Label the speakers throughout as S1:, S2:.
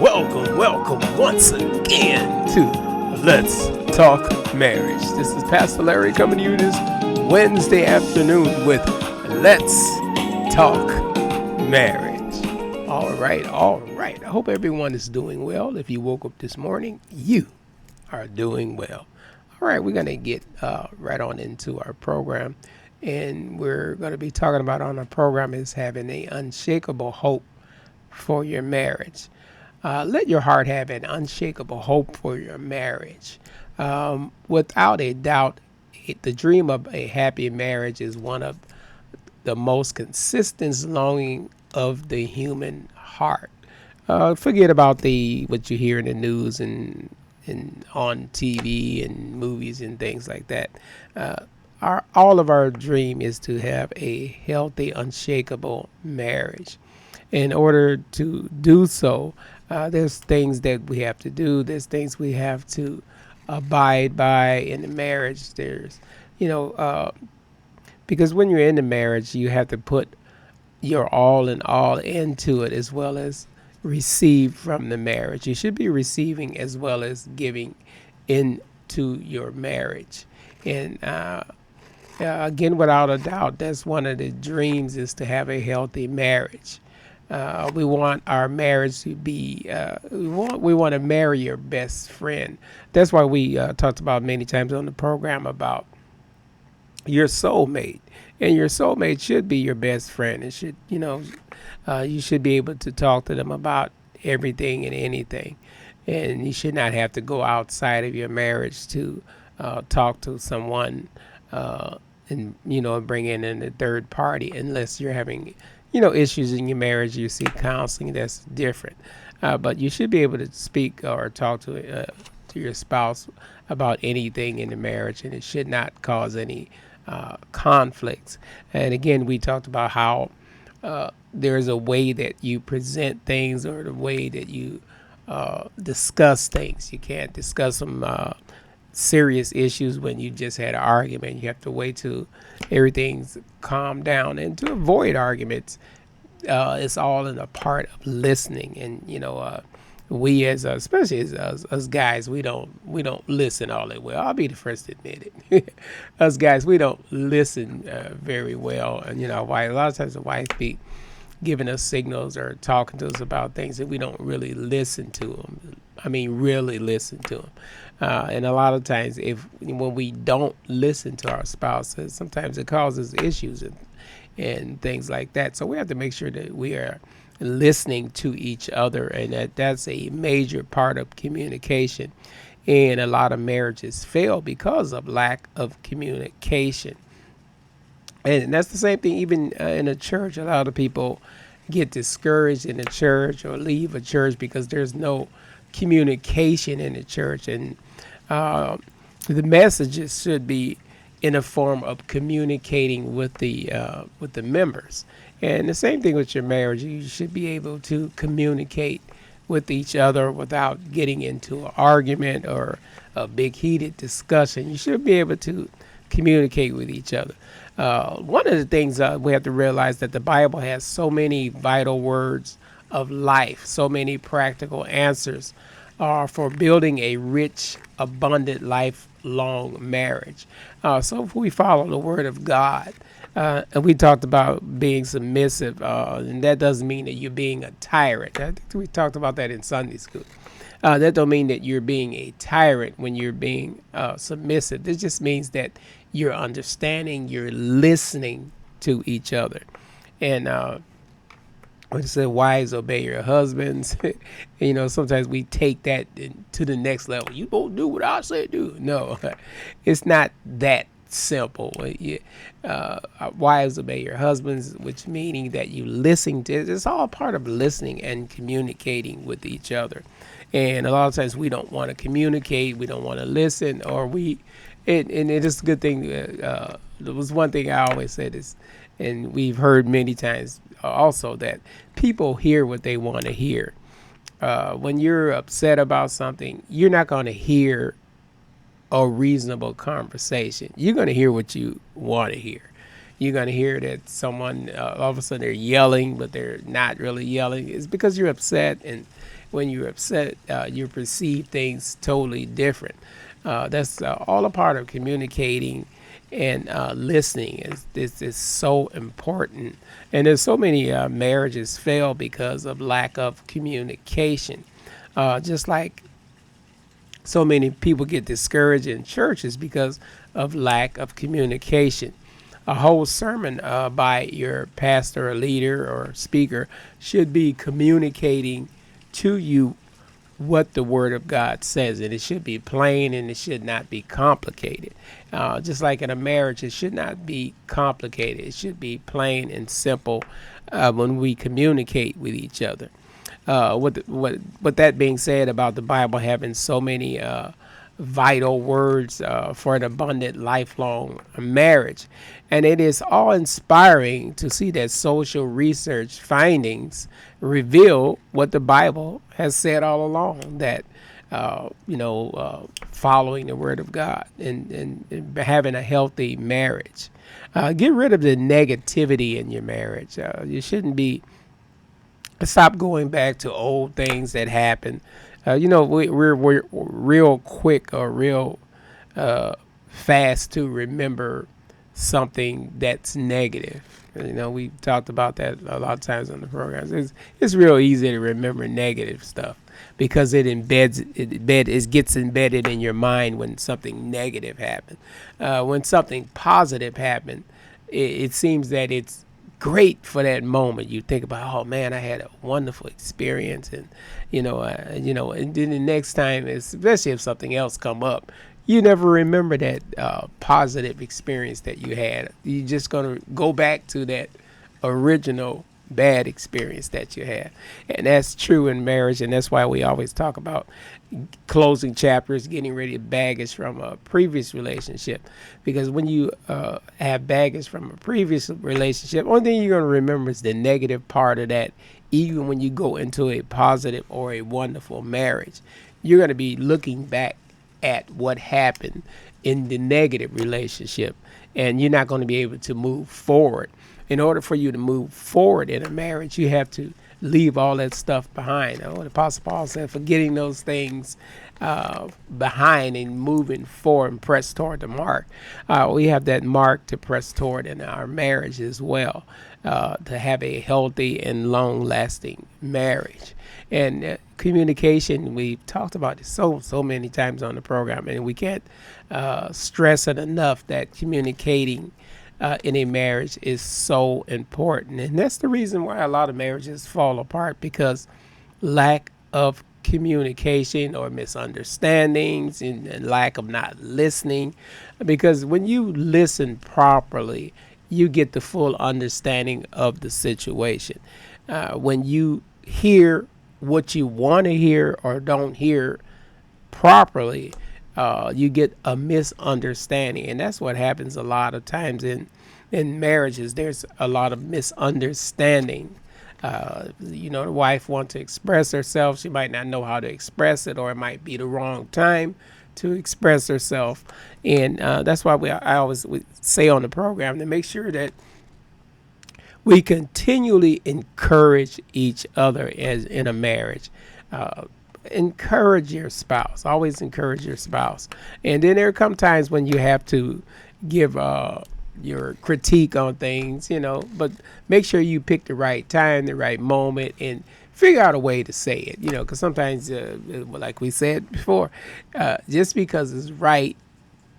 S1: welcome once again to Let's Talk Marriage. This is Pastor Larry coming to you this Wednesday afternoon with Let's Talk Marriage. All right. I hope everyone is doing well. If you woke up this morning, you are doing well. All right, we're going to get right on into our program. And we're going to be talking about on our program is having an unshakable hope for your marriage. Let your heart have an unshakable hope for your marriage. Without a doubt, the dream of a happy marriage is one of the most consistent longing of the human heart. Forget about what you hear in the news and on TV and movies and things like that. All of our dream is to have a healthy, unshakable marriage. In order to do so, there's things that we have to do. There's things we have to abide by in the marriage. Because when you're in the marriage, you have to put your all in all into it, as well as receive from the marriage. You should be receiving as well as giving into your marriage. And again, without a doubt, that's one of the dreams, is to have a healthy marriage. We want our marriage to be, we want to marry your best friend. That's why we talked about many times on the program about your soulmate. And your soulmate should be your best friend. It should, you should be able to talk to them about everything and anything. And you should not have to go outside of your marriage to talk to someone and bring in a third party, unless you're having issues in your marriage. You seek counseling, that's different. But you should be able to speak or talk to your spouse about anything in the marriage, and it should not cause any conflicts. And again, we talked about how there's a way that you present things, or the way that you discuss things. You can't discuss some serious issues when you just had an argument. You have to wait till everything's calmed down. And to avoid arguments, it's all in a part of listening. And we especially as us guys, we don't listen all that well. I'll be the first to admit it. Us guys, we don't listen very well. And a lot of times the wife be giving us signals or talking to us about things, and we don't really listen to them. I mean, really listen to them. And a lot of times, when we don't listen to our spouses, sometimes it causes issues and things like that. So we have to make sure that we are listening to each other, and that's a major part of communication. And a lot of marriages fail because of lack of communication. And that's the same thing even in a church. A lot of people get discouraged in a church or leave a church because there's no communication in the church. And the messages should be in a form of communicating with the members. And the same thing with your marriage. You should be able to communicate with each other without getting into an argument or a big heated discussion. You should be able to communicate with each other. One of the things we have to realize, that the Bible has so many vital words of life, so many practical answers for building a rich, abundant, lifelong marriage. So if we follow the Word of God, and we talked about being submissive, and that doesn't mean that you're being a tyrant. I think we talked about that in Sunday school. That don't mean that you're being a tyrant when you're being submissive. This just means that you're understanding, you're listening to each other. And when it said, wives, obey your husbands, sometimes we take that to the next level. You won't do what I say do. No, it's not that simple. Wives, obey your husbands, which meaning that you listen to. It's all part of listening and communicating with each other. And a lot of times we don't want to communicate, we don't want to listen, or and it is a good thing. There was one thing I always said is, and we've heard many times also, that people hear what they want to hear. When you're upset about something, you're not going to hear a reasonable conversation. You're going to hear what you want to hear. you're going to hear that someone all of a sudden they're yelling, but they're not really yelling. It's because you're upset, and when you're upset, you perceive things totally different. That's all a part of communicating and listening. Is so important, and there's so many marriages fail because of lack of communication. Just like so many people get discouraged in churches because of lack of communication. A whole sermon by your pastor or leader or speaker should be communicating to you what the Word of God says, and it should be plain and it should not be complicated. Just like in a marriage, it should not be complicated. It should be plain and simple when we communicate with each other. With that being said, about the Bible having so many vital words for an abundant, lifelong marriage, and it is all inspiring to see that social research findings reveal what the Bible has said all along, that following the Word of God and having a healthy marriage. Get rid of the negativity in your marriage. You shouldn't be stop going back to old things that happened. We're real quick or real fast to remember something that's negative. We talked about that a lot of times on the programs. It's real easy to remember negative stuff because it gets embedded in your mind when something negative happened. When something positive happened, it seems that it's great for that moment. You think about, oh man, I had a wonderful experience, and and then the next time, especially if something else come up, you never remember that positive experience that you had. You're just gonna go back to that original bad experience that you had, and that's true in marriage, and that's why we always talk about closing chapters, getting rid of baggage from a previous relationship, because when you have baggage from a previous relationship, only thing you're going to remember is the negative part of that. Even when you go into a positive or a wonderful marriage, you're going to be looking back at what happened in the negative relationship, and you're not going to be able to move forward. In order for you to move forward in a marriage, you have to leave all that stuff behind. The Apostle Paul said, forgetting those things behind and moving forward and press toward the mark. We have that mark to press toward in our marriage as well, to have a healthy and long-lasting marriage. And communication, we've talked about it so many times on the program, and we can't stress it enough that communicating in a marriage is so important. And that's the reason why a lot of marriages fall apart, because lack of communication or misunderstandings and lack of not listening. Because when you listen properly, you get the full understanding of the situation. When you hear what you want to hear or don't hear properly, you get a misunderstanding, and that's what happens a lot of times in marriages. There's a lot of misunderstanding. The wife wants to express herself. She might not know how to express it, or it might be the wrong time to express herself, and that's why I always say on the program to make sure that we continually encourage each other as in a marriage. Encourage your spouse. Always encourage your spouse. And then there come times when you have to give your critique on things, but make sure you pick the right time, the right moment, and figure out a way to say it, because sometimes, like we said before, just because it's right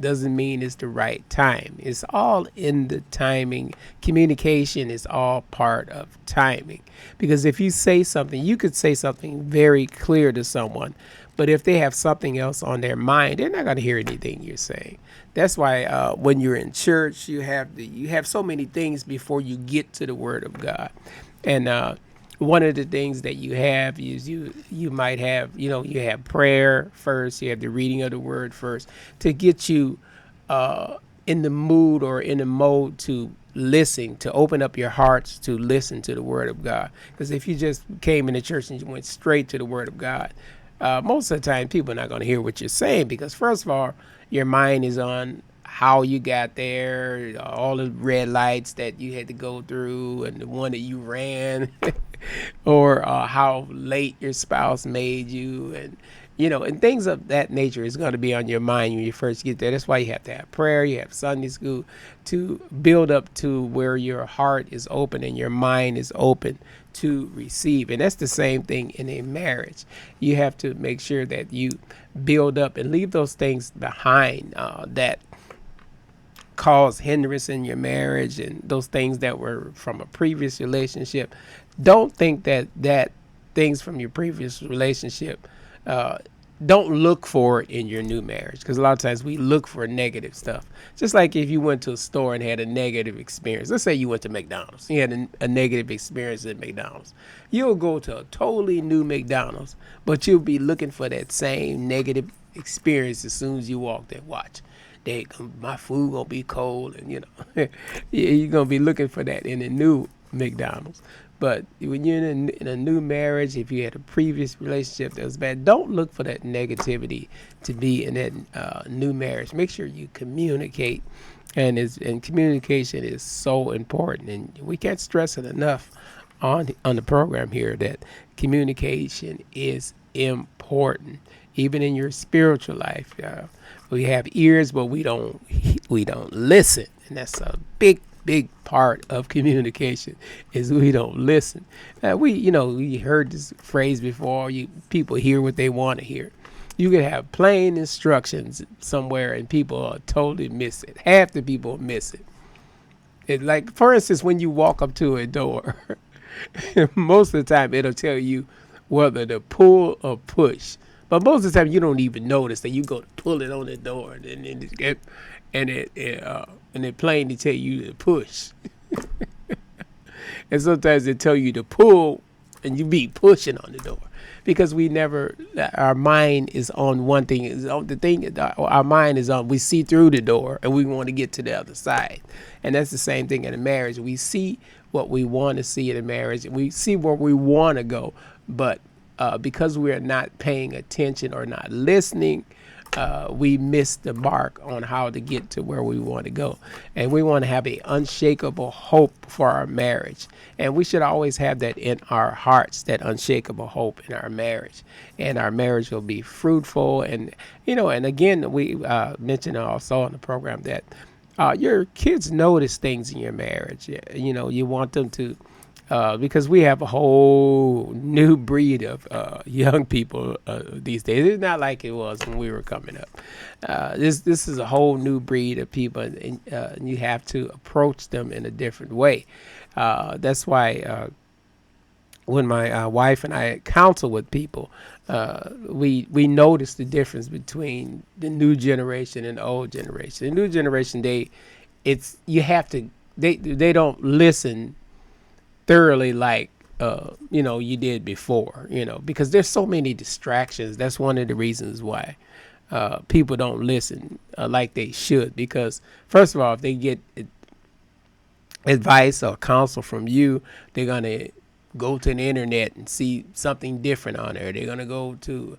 S1: doesn't mean it's the right time. It's all in the timing. Communication is all part of timing. Because if you say something, you could say something very clear to someone, but if they have something else on their mind, they're not going to hear anything you're saying. That's why when you're in church, you have so many things before you get to the Word of God. And one of the things that you have is you might have, you have prayer first, you have the reading of the Word first, to get you in the mood or in the mode to listen, to open up your hearts to listen to the Word of God. Because if you just came into church and you went straight to the Word of God, most of the time people are not going to hear what you're saying, because first of all, your mind is on how you got there, all the red lights that you had to go through, and the one that you ran, or how late your spouse made you, and and things of that nature is going to be on your mind when you first get there. That's why you have to have prayer, you have Sunday school to build up to where your heart is open and your mind is open to receive. And that's the same thing in a marriage. You have to make sure that you build up and leave those things behind that cause hindrance in your marriage, and those things that were from a previous relationship. Don't think that things from your previous relationship, uh, don't look for it in your new marriage, because a lot of times we look for negative stuff. Just like if you went to a store and had a negative experience. Let's say you went to McDonald's, you had a negative experience at McDonald's. You'll go to a totally new McDonald's, but you'll be looking for that same negative experience as soon as you walk there. Watch, my food gonna be cold, and you're gonna be looking for that in a new McDonald's. But when you're in a new marriage, if you had a previous relationship that was bad, don't look for that negativity to be in that new marriage. Make sure you communicate, and communication is so important, and we can't stress it enough on the program here that communication is important, even in your spiritual life. We have ears, but we don't listen, and that's a big part of communication is we don't listen. We heard this phrase before. People hear what they want to hear. You could have plain instructions somewhere, and people totally miss it. Half the people miss it. Like, for instance, when you walk up to a door, most of the time it'll tell you whether to pull or push. But most of the time you don't even notice that you go to pull it on the door, and it plainly tell you to push. And sometimes they tell you to pull, and you be pushing on the door, because our mind is on one thing. Our mind is on, we see through the door and we want to get to the other side. And that's the same thing in a marriage. We see what we want to see in a marriage, and we see where we want to go, but because we're not paying attention or not listening, we miss the mark on how to get to where we want to go. And we want to have an unshakable hope for our marriage. And we should always have that in our hearts, that unshakable hope in our marriage. And our marriage will be fruitful. And again, we mentioned also on the program that your kids notice things in your marriage. You want them to, because we have a whole new breed of young people these days. It's not like it was when we were coming up. This is a whole new breed of people, and you have to approach them in a different way. That's why when my wife and I counsel with people, we notice the difference between the new generation and the old generation. The new generation, they don't listen thoroughly like you did before, because there's so many distractions. That's one of the reasons why people don't listen like they should, because first of all, if they get advice or counsel from you, they're going to go to the internet and see something different on there. They're going to go to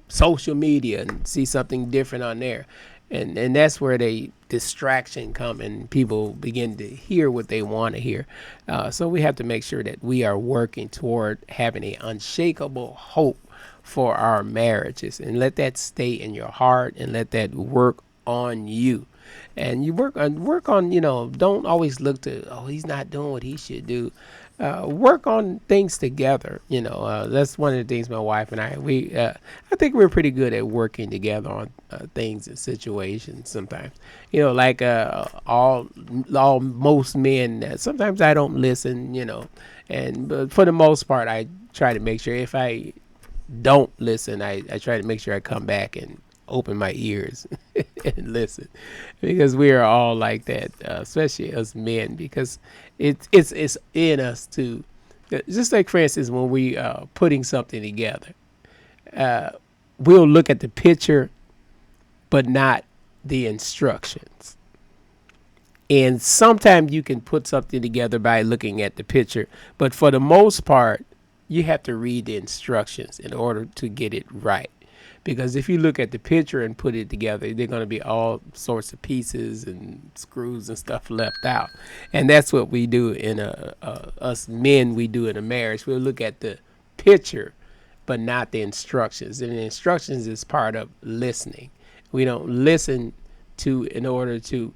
S1: social media and see something different on there. And that's where the distraction come, and people begin to hear what they want to hear. So we have to make sure that we are working toward having an unshakable hope for our marriages, and let that stay in your heart, and let that work on you. And you work on, don't always look to, he's not doing what he should do. Work on things together. That's one of the things my wife and I think we're pretty good at working together on things and situations sometimes. Like most men, sometimes I don't listen, but for the most part, I try to make sure if I don't listen, I try to make sure I come back and open my ears and listen, because we are all like that, especially as men, because it's in us to, just like, for instance, when we putting something together, we'll look at the picture but not the instructions. And sometimes you can put something together by looking at the picture, but for the most part, you have to read the instructions in order to get it right. Because if you look at the picture and put it together, they're going to be all sorts of pieces and screws and stuff left out. And that's what we do in us men, we do in a marriage. We'll look at the picture, but not the instructions. And the instructions is part of listening. We don't listen in order to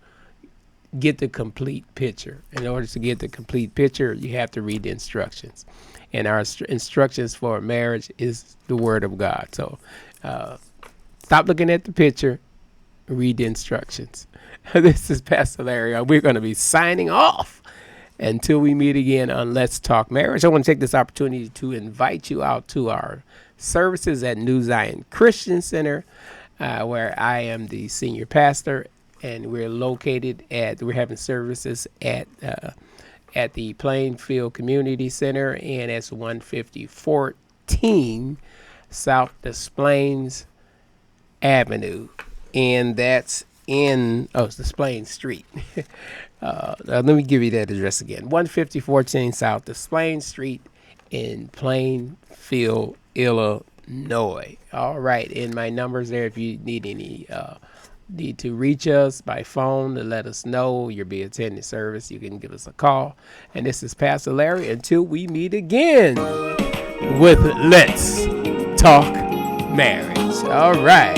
S1: get the complete picture. In order to get the complete picture, you have to read the instructions. And our instructions for marriage is the Word of God. So stop looking at the picture, read the instructions. This is Pastor Larry. We're going to be signing off until we meet again on Let's Talk Marriage. I want to take this opportunity to invite you out to our services at New Zion Christian Center, where I am the senior pastor, and we're having services at the Plainfield Community Center, and it's 15014 South Des Plaines Avenue, and that's it's Des Plaines Street. Let me give you that address again: 15014 South Des Plaines Street in Plainfield, Illinois. All right, and my number's there if you need to reach us by phone to let us know you'll be attending service. You can give us a call. And this is Pastor Larry until we meet again with Let's Talk Marriage. All right.